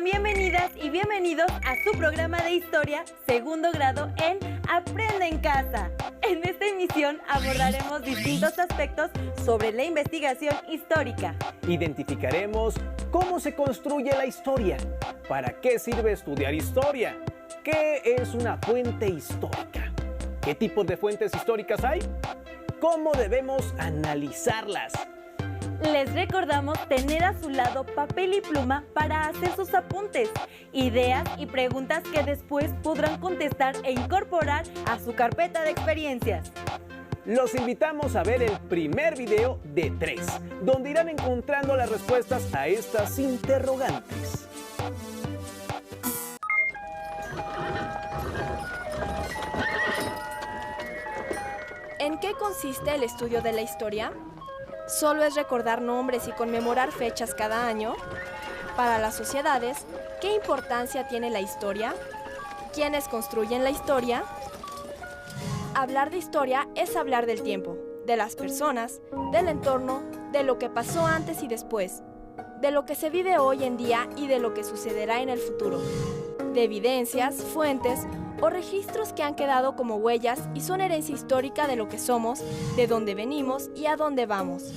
Sean bienvenidas y bienvenidos a su programa de historia, segundo grado en Aprende en Casa. En esta emisión abordaremos distintos aspectos sobre la investigación histórica. Identificaremos cómo se construye la historia, para qué sirve estudiar historia, qué es una fuente histórica, qué tipos de fuentes históricas hay, cómo debemos analizarlas. Les recordamos tener a su lado papel y pluma para hacer sus apuntes, ideas y preguntas que después podrán contestar e incorporar a su carpeta de experiencias. Los invitamos a ver el primer video de 3, donde irán encontrando las respuestas a estas interrogantes. ¿En qué consiste el estudio de la historia? ¿Solo es recordar nombres y conmemorar fechas cada año? Para las sociedades, ¿qué importancia tiene la historia? ¿Quiénes construyen la historia? Hablar de historia es hablar del tiempo, de las personas, del entorno, de lo que pasó antes y después, de lo que se vive hoy en día y de lo que sucederá en el futuro, de evidencias, fuentes o registros que han quedado como huellas y son herencia histórica de lo que somos, de dónde venimos y a dónde vamos.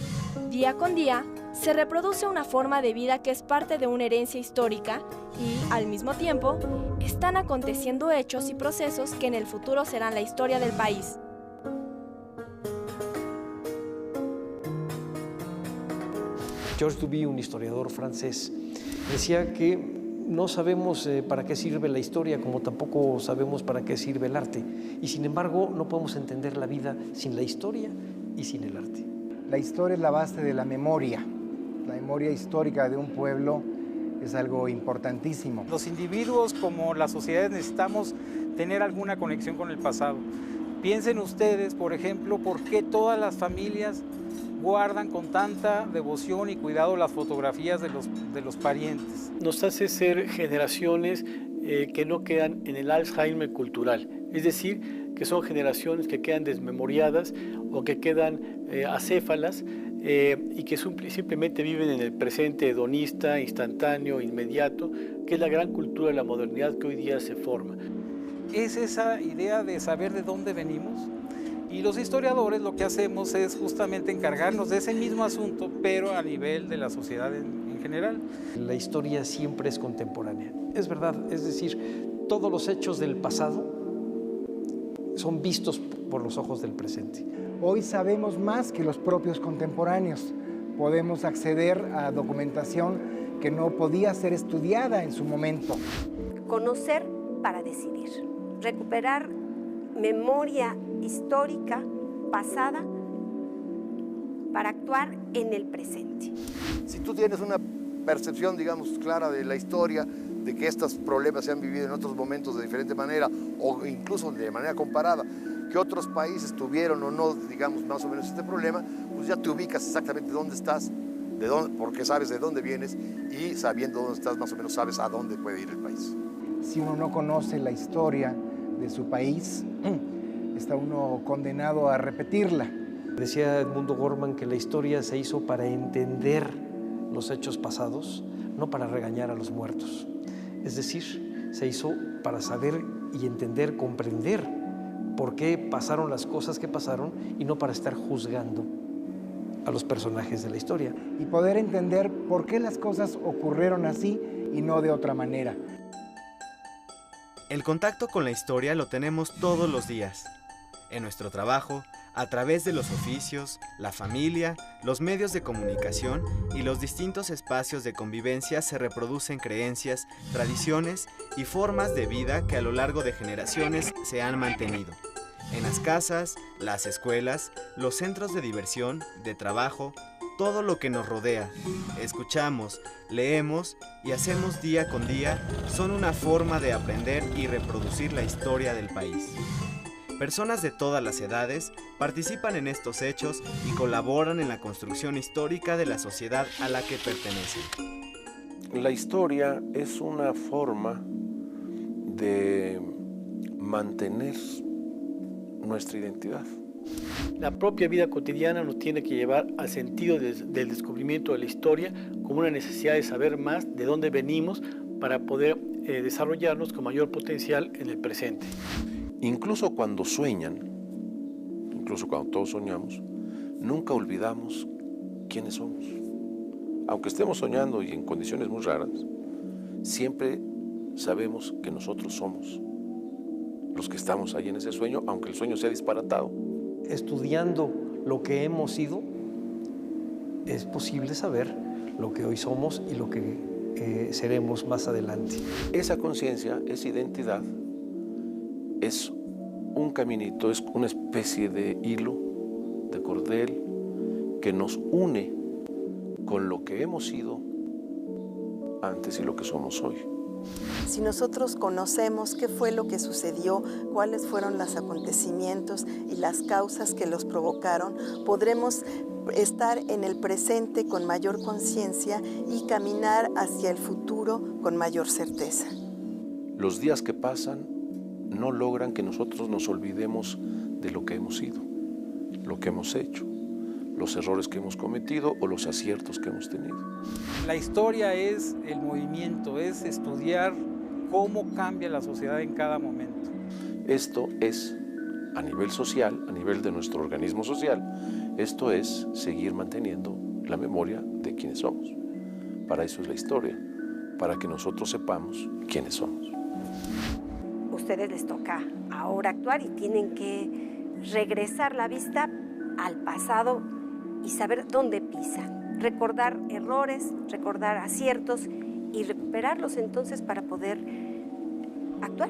Día con día, se reproduce una forma de vida que es parte de una herencia histórica y, al mismo tiempo, están aconteciendo hechos y procesos que en el futuro serán la historia del país. Georges Duby, un historiador francés, decía que no sabemos para qué sirve la historia, como tampoco sabemos para qué sirve el arte. Y sin embargo, no podemos entender la vida sin la historia y sin el arte. La historia es la base de la memoria. La memoria histórica de un pueblo es algo importantísimo. Los individuos como las sociedades necesitamos tener alguna conexión con el pasado. Piensen ustedes, por ejemplo, por qué todas las familias guardan con tanta devoción y cuidado las fotografías de los parientes. Nos hace ser generaciones que no quedan en el Alzheimer cultural, es decir, que son generaciones que quedan desmemoriadas o que quedan acéfalas y que simplemente viven en el presente hedonista, instantáneo, inmediato, que es la gran cultura de la modernidad que hoy día se forma. Es esa idea de saber de dónde venimos. Y los historiadores lo que hacemos es justamente encargarnos de ese mismo asunto, pero a nivel de la sociedad en general. La historia siempre es contemporánea. Es verdad, es decir, todos los hechos del pasado son vistos por los ojos del presente. Hoy sabemos más que los propios contemporáneos. Podemos acceder a documentación que no podía ser estudiada en su momento. Conocer para decidir, recuperar memoria histórica pasada para actuar en el presente. Si tú tienes una percepción, digamos, clara de la historia, de que estos problemas se han vivido en otros momentos de diferente manera o incluso de manera comparada, que otros países tuvieron o no, digamos, más o menos este problema, pues ya te ubicas exactamente dónde estás, porque sabes de dónde vienes y sabiendo dónde estás, más o menos sabes a dónde puede ir el país. Si uno no conoce la historia de su país, está uno condenado a repetirla. Decía Edmundo Gorman que la historia se hizo para entender los hechos pasados, no para regañar a los muertos. Es decir, se hizo para saber y entender, comprender por qué pasaron las cosas que pasaron y no para estar juzgando a los personajes de la historia. Y poder entender por qué las cosas ocurrieron así y no de otra manera. El contacto con la historia lo tenemos todos los días. En nuestro trabajo, a través de los oficios, la familia, los medios de comunicación y los distintos espacios de convivencia se reproducen creencias, tradiciones y formas de vida que a lo largo de generaciones se han mantenido. En las casas, las escuelas, los centros de diversión, de trabajo, todo lo que nos rodea, escuchamos, leemos y hacemos día con día son una forma de aprender y reproducir la historia del país. Personas de todas las edades participan en estos hechos y colaboran en la construcción histórica de la sociedad a la que pertenecen. La historia es una forma de mantener nuestra identidad. La propia vida cotidiana nos tiene que llevar al sentido del descubrimiento de la historia como una necesidad de saber más de dónde venimos para poder desarrollarnos con mayor potencial en el presente. Incluso cuando sueñan, incluso cuando todos soñamos, nunca olvidamos quiénes somos. Aunque estemos soñando y en condiciones muy raras, siempre sabemos que nosotros somos los que estamos ahí en ese sueño, aunque el sueño sea disparatado. Estudiando lo que hemos sido, es posible saber lo que hoy somos y lo que seremos más adelante. Esa conciencia, esa identidad, es un caminito, es una especie de hilo, de cordel, que nos une con lo que hemos sido antes y lo que somos hoy. Si nosotros conocemos qué fue lo que sucedió, cuáles fueron los acontecimientos y las causas que los provocaron, podremos estar en el presente con mayor conciencia y caminar hacia el futuro con mayor certeza. Los días que pasan no logran que nosotros nos olvidemos de lo que hemos sido, lo que hemos hecho, los errores que hemos cometido o los aciertos que hemos tenido. La historia es el movimiento, es estudiar cómo cambia la sociedad en cada momento. Esto es, a nivel social, a nivel de nuestro organismo social, esto es seguir manteniendo la memoria de quiénes somos. Para eso es la historia, para que nosotros sepamos quiénes somos. Ustedes les toca ahora actuar y tienen que regresar la vista al pasado y saber dónde pisan, recordar errores, recordar aciertos y recuperarlos entonces para poder actuar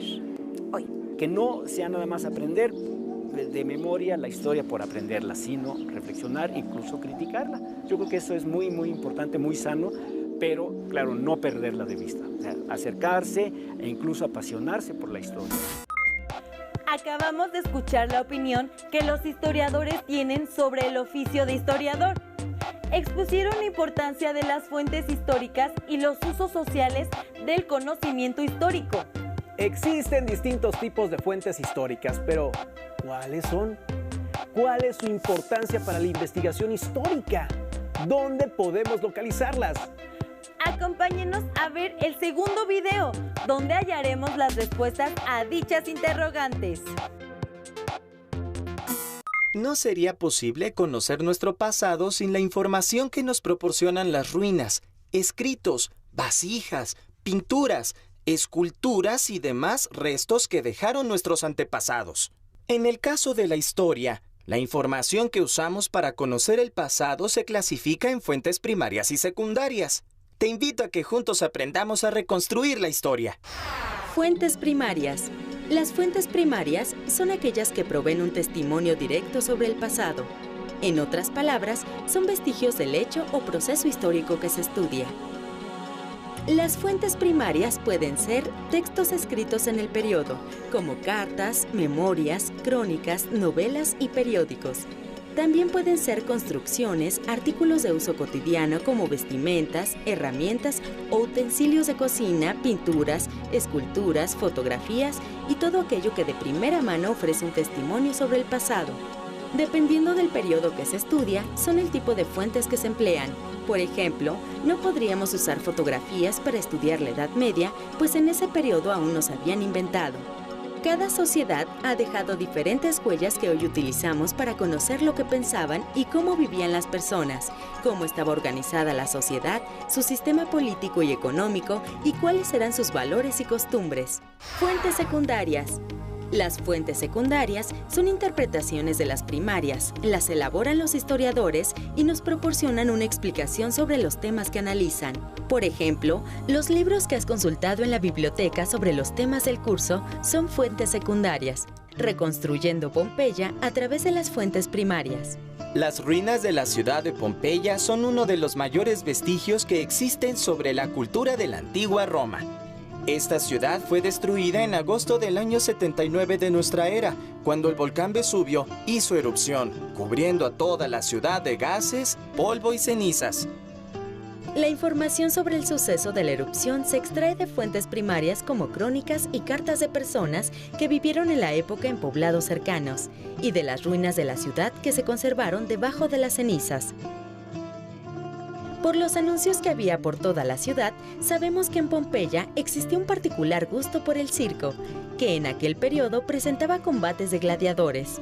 hoy. Que no sea nada más aprender de memoria la historia por aprenderla, sino reflexionar, incluso criticarla. Yo creo que eso es muy, muy importante, muy sano, pero claro, no perderla de vista, o sea, acercarse e incluso apasionarse por la historia. Acabamos de escuchar la opinión que los historiadores tienen sobre el oficio de historiador. Expusieron la importancia de las fuentes históricas y los usos sociales del conocimiento histórico. Existen distintos tipos de fuentes históricas, pero ¿cuáles son? ¿Cuál es su importancia para la investigación histórica? ¿Dónde podemos localizarlas? Acompáñenos a ver el segundo video, donde hallaremos las respuestas a dichas interrogantes. No sería posible conocer nuestro pasado sin la información que nos proporcionan las ruinas, escritos, vasijas, pinturas, esculturas y demás restos que dejaron nuestros antepasados. En el caso de la historia, la información que usamos para conocer el pasado se clasifica en fuentes primarias y secundarias. Te invito a que juntos aprendamos a reconstruir la historia. Fuentes primarias. Las fuentes primarias son aquellas que proveen un testimonio directo sobre el pasado. En otras palabras, son vestigios del hecho o proceso histórico que se estudia. Las fuentes primarias pueden ser textos escritos en el periodo, como cartas, memorias, crónicas, novelas y periódicos. También pueden ser construcciones, artículos de uso cotidiano como vestimentas, herramientas o utensilios de cocina, pinturas, esculturas, fotografías y todo aquello que de primera mano ofrece un testimonio sobre el pasado. Dependiendo del periodo que se estudia, son el tipo de fuentes que se emplean. Por ejemplo, no podríamos usar fotografías para estudiar la Edad Media, pues en ese periodo aún no se habían inventado. Cada sociedad ha dejado diferentes huellas que hoy utilizamos para conocer lo que pensaban y cómo vivían las personas, cómo estaba organizada la sociedad, su sistema político y económico y cuáles eran sus valores y costumbres. Fuentes secundarias. Las fuentes secundarias son interpretaciones de las primarias, las elaboran los historiadores y nos proporcionan una explicación sobre los temas que analizan. Por ejemplo, los libros que has consultado en la biblioteca sobre los temas del curso son fuentes secundarias, reconstruyendo Pompeya a través de las fuentes primarias. Las ruinas de la ciudad de Pompeya son uno de los mayores vestigios que existen sobre la cultura de la antigua Roma. Esta ciudad fue destruida en agosto del año 79 de nuestra era, cuando el volcán Vesubio hizo erupción, cubriendo a toda la ciudad de gases, polvo y cenizas. La información sobre el suceso de la erupción se extrae de fuentes primarias como crónicas y cartas de personas que vivieron en la época en poblados cercanos, y de las ruinas de la ciudad que se conservaron debajo de las cenizas. Por los anuncios que había por toda la ciudad, sabemos que en Pompeya existía un particular gusto por el circo, que en aquel periodo presentaba combates de gladiadores.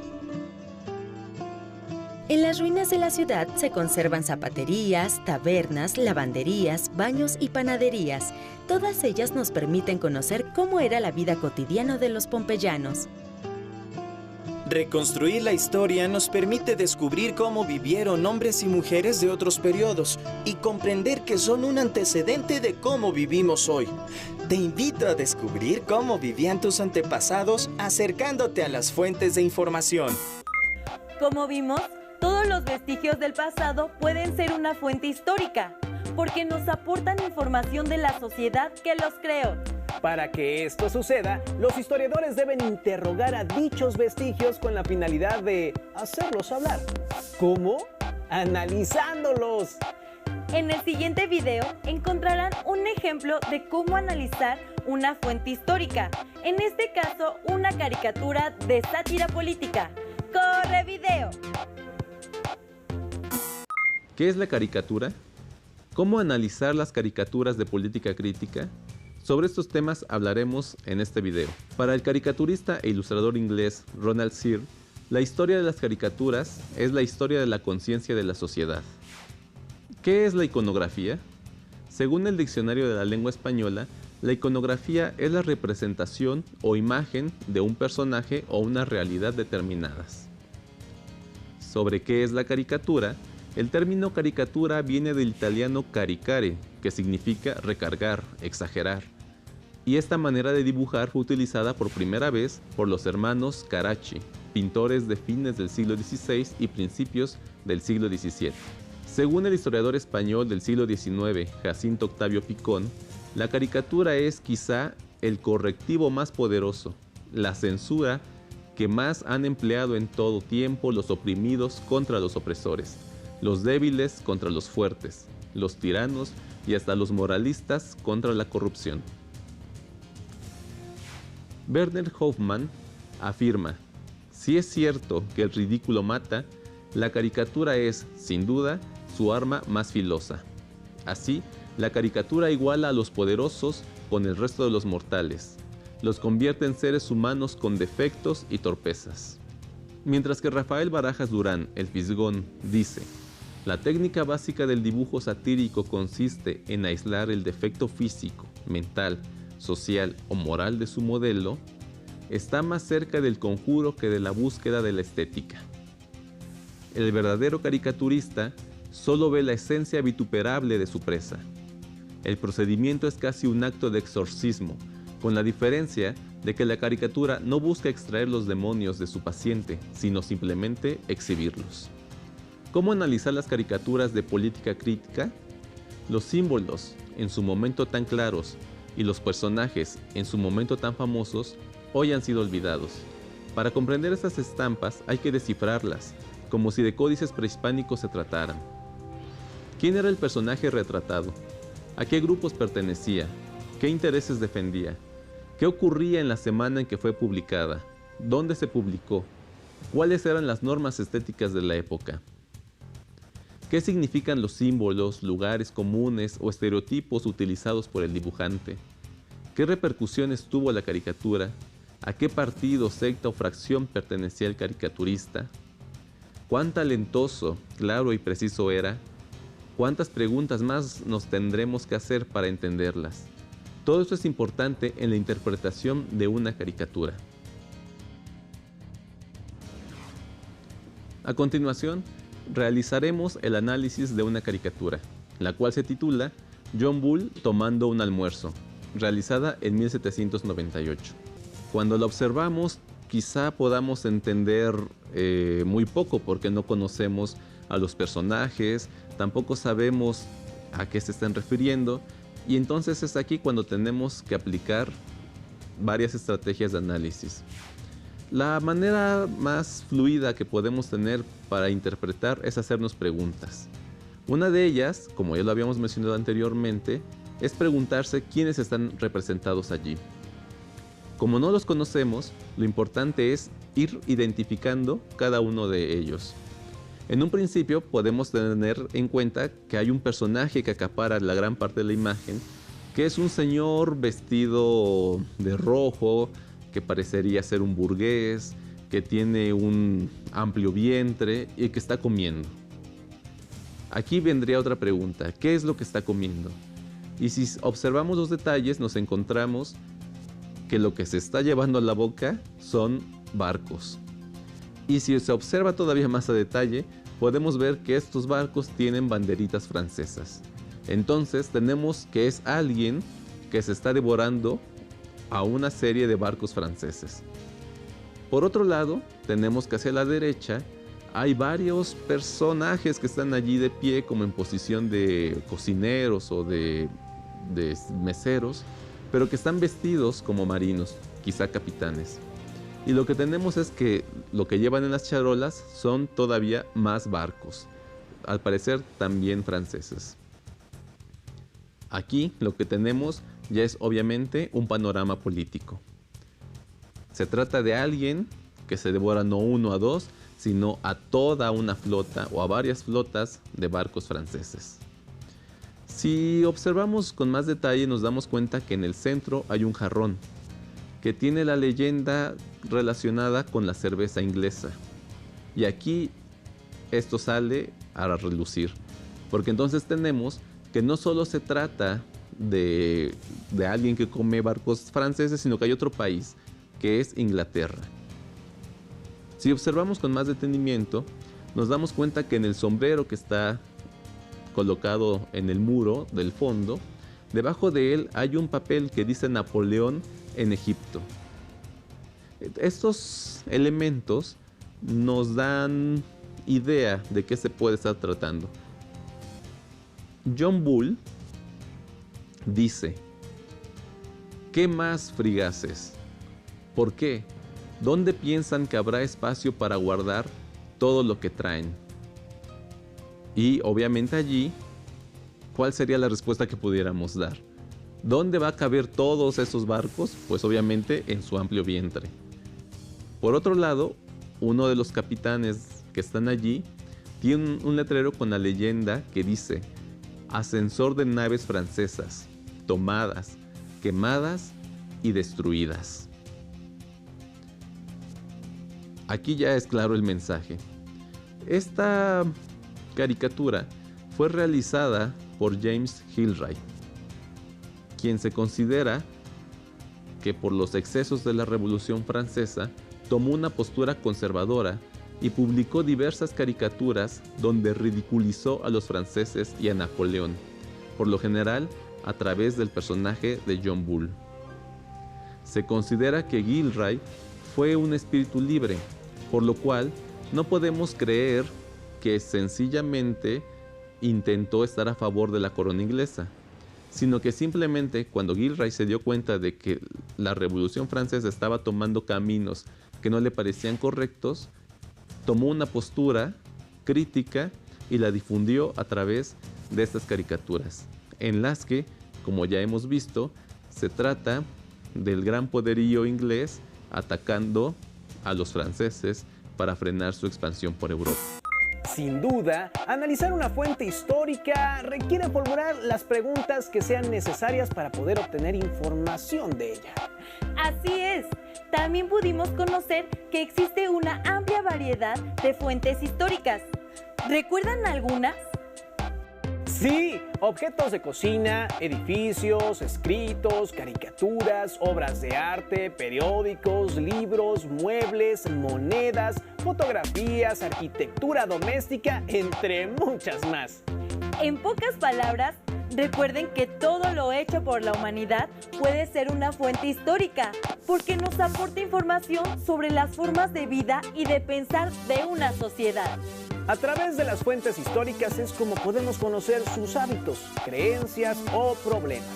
En las ruinas de la ciudad se conservan zapaterías, tabernas, lavanderías, baños y panaderías. Todas ellas nos permiten conocer cómo era la vida cotidiana de los pompeyanos. Reconstruir la historia nos permite descubrir cómo vivieron hombres y mujeres de otros periodos y comprender que son un antecedente de cómo vivimos hoy. Te invito a descubrir cómo vivían tus antepasados acercándote a las fuentes de información. Como vimos, todos los vestigios del pasado pueden ser una fuente histórica, porque nos aportan información de la sociedad que los creó. Para que esto suceda, los historiadores deben interrogar a dichos vestigios con la finalidad de hacerlos hablar. ¿Cómo? ¡Analizándolos! En el siguiente video encontrarán un ejemplo de cómo analizar una fuente histórica, en este caso una caricatura de sátira política. ¡Corre video! ¿Qué es la caricatura? ¿Cómo analizar las caricaturas de política crítica? Sobre estos temas hablaremos en este video. Para el caricaturista e ilustrador inglés Ronald Searle, la historia de las caricaturas es la historia de la conciencia de la sociedad. ¿Qué es la iconografía? Según el Diccionario de la Lengua Española, la iconografía es la representación o imagen de un personaje o una realidad determinadas. Sobre qué es la caricatura, el término caricatura viene del italiano caricare, que significa recargar, exagerar. Y esta manera de dibujar fue utilizada por primera vez por los hermanos Caracci, pintores de fines del siglo XVI y principios del siglo XVII. Según el historiador español del siglo XIX, Jacinto Octavio Picón, la caricatura es quizá el correctivo más poderoso, la censura que más han empleado en todo tiempo los oprimidos contra los opresores, los débiles contra los fuertes, los tiranos y hasta los moralistas contra la corrupción. Werner Hoffmann afirma: si es cierto que el ridículo mata, la caricatura es, sin duda, su arma más filosa. Así, la caricatura iguala a los poderosos con el resto de los mortales, los convierte en seres humanos con defectos y torpezas. Mientras que Rafael Barajas Durán, el Fisgón, dice: la técnica básica del dibujo satírico consiste en aislar el defecto físico, mental, social o moral de su modelo, está más cerca del conjuro que de la búsqueda de la estética. El verdadero caricaturista solo ve la esencia vituperable de su presa. El procedimiento es casi un acto de exorcismo, con la diferencia de que la caricatura no busca extraer los demonios de su paciente, sino simplemente exhibirlos. ¿Cómo analizar las caricaturas de política crítica? Los símbolos, en su momento tan claros, y los personajes, en su momento tan famosos, hoy han sido olvidados. Para comprender estas estampas hay que descifrarlas, como si de códices prehispánicos se trataran. ¿Quién era el personaje retratado? ¿A qué grupos pertenecía? ¿Qué intereses defendía? ¿Qué ocurría en la semana en que fue publicada? ¿Dónde se publicó? ¿Cuáles eran las normas estéticas de la época? ¿Qué significan los símbolos, lugares comunes o estereotipos utilizados por el dibujante? ¿Qué repercusiones tuvo la caricatura? ¿A qué partido, secta o fracción pertenecía el caricaturista? ¿Cuán talentoso, claro y preciso era? ¿Cuántas preguntas más nos tendremos que hacer para entenderlas? Todo esto es importante en la interpretación de una caricatura. A continuación, realizaremos el análisis de una caricatura, la cual se titula John Bull tomando un almuerzo, realizada en 1798. Cuando la observamos, quizá podamos entender muy poco porque no conocemos a los personajes, tampoco sabemos a qué se están refiriendo, y entonces es aquí cuando tenemos que aplicar varias estrategias de análisis. La manera más fluida que podemos tener para interpretar es hacernos preguntas. Una de ellas, como ya lo habíamos mencionado anteriormente, es preguntarse quiénes están representados allí. Como no los conocemos, lo importante es ir identificando cada uno de ellos. En un principio podemos tener en cuenta que hay un personaje que acapara la gran parte de la imagen, que es un señor vestido de rojo, que parecería ser un burgués, que tiene un amplio vientre y que está comiendo. Aquí vendría otra pregunta, ¿qué es lo que está comiendo? Y si observamos los detalles nos encontramos que lo que se está llevando a la boca son barcos. Y si se observa todavía más a detalle, podemos ver que estos barcos tienen banderitas francesas. Entonces tenemos que es alguien que se está devorando a una serie de barcos franceses. Por otro lado, tenemos que hacia la derecha hay varios personajes que están allí de pie como en posición de cocineros o de meseros, pero que están vestidos como marinos, quizá capitanes. Y lo que tenemos es que lo que llevan en las charolas son todavía más barcos, al parecer también franceses. Aquí lo que tenemos ya es obviamente un panorama político. Se trata de alguien que se devora no uno a dos, sino a toda una flota o a varias flotas de barcos franceses. Si observamos con más detalle nos damos cuenta que en el centro hay un jarrón que tiene la leyenda relacionada con la cerveza inglesa. Y aquí esto sale a relucir, porque entonces tenemos que no solo se trata de alguien que come barcos franceses, sino que hay otro país, que es Inglaterra. Si observamos con más detenimiento, nos damos cuenta que en el sombrero que está colocado en el muro del fondo, debajo de él hay un papel que dice Napoleón en Egipto. Estos elementos nos dan idea de qué se puede estar tratando. John Bull dice: ¿qué más frigaces? ¿Por qué? ¿Dónde piensan que habrá espacio para guardar todo lo que traen? Y obviamente allí, ¿cuál sería la respuesta que pudiéramos dar? ¿Dónde va a caber todos esos barcos? Pues obviamente en su amplio vientre. Por otro lado, uno de los capitanes que están allí tiene un letrero con la leyenda que dice: ascensor de naves francesas, tomadas, quemadas y destruidas. Aquí ya es claro el mensaje. Esta caricatura fue realizada por James Gillray, quien se considera que por los excesos de la Revolución Francesa tomó una postura conservadora y publicó diversas caricaturas donde ridiculizó a los franceses y a Napoleón, por lo general a través del personaje de John Bull. Se considera que Gillray fue un espíritu libre, por lo cual no podemos creer que sencillamente intentó estar a favor de la corona inglesa, sino que simplemente cuando Gillray se dio cuenta de que la Revolución Francesa estaba tomando caminos que no le parecían correctos, tomó una postura crítica y la difundió a través de estas caricaturas, en las que, como ya hemos visto, se trata del gran poderío inglés atacando a los franceses para frenar su expansión por Europa. Sin duda, analizar una fuente histórica requiere formular las preguntas que sean necesarias para poder obtener información de ella. Así es. También pudimos conocer que existe una amplia variedad de fuentes históricas. ¿Recuerdan algunas? Sí, objetos de cocina, edificios, escritos, caricaturas, obras de arte, periódicos, libros, muebles, monedas, fotografías, arquitectura doméstica, entre muchas más. En pocas palabras, recuerden que todo lo hecho por la humanidad puede ser una fuente histórica, porque nos aporta información sobre las formas de vida y de pensar de una sociedad. A través de las fuentes históricas es como podemos conocer sus hábitos, creencias o problemas.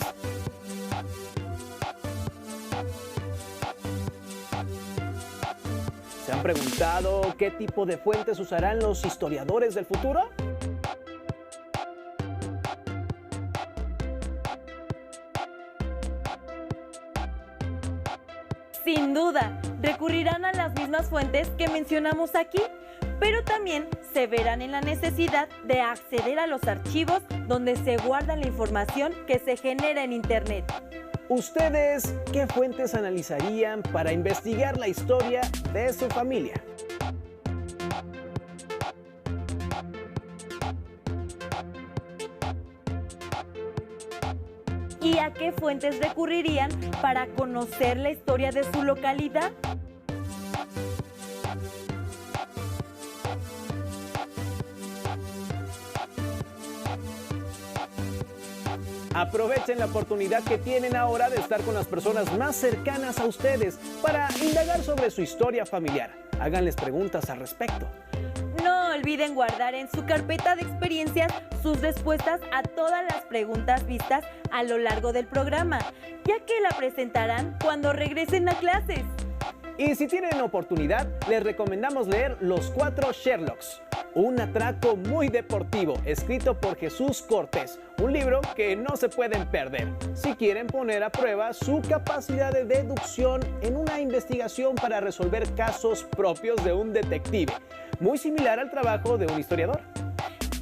¿Se han preguntado qué tipo de fuentes usarán los historiadores del futuro? Sin duda, recurrirán a las mismas fuentes que mencionamos aquí, pero también se verán en la necesidad de acceder a los archivos donde se guarda la información que se genera en Internet. ¿Ustedes qué fuentes analizarían para investigar la historia de su familia? ¿Y a qué fuentes recurrirían para conocer la historia de su localidad? Aprovechen la oportunidad que tienen ahora de estar con las personas más cercanas a ustedes para indagar sobre su historia familiar. Háganles preguntas al respecto. No olviden guardar en su carpeta de experiencias sus respuestas a todas las preguntas vistas a lo largo del programa, ya que la presentarán cuando regresen a clases. Y si tienen oportunidad, les recomendamos leer Los 4 Sherlocks, un atraco muy deportivo, escrito por Jesús Cortés, un libro que no se pueden perder si quieren poner a prueba su capacidad de deducción en una investigación para resolver casos propios de un detective, muy similar al trabajo de un historiador.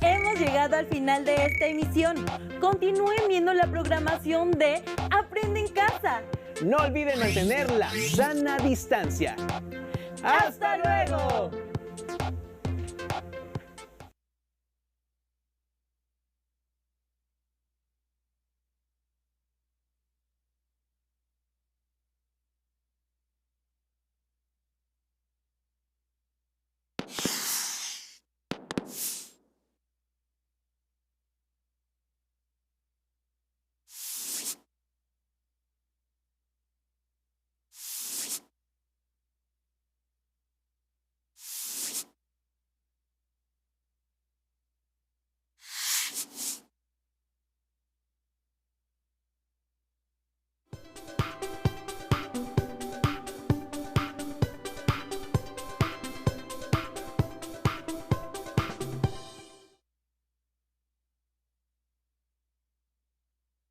Hemos llegado al final de esta emisión. Continúen viendo la programación de Aprende en Casa. No olviden mantener la sana distancia. ¡Hasta luego!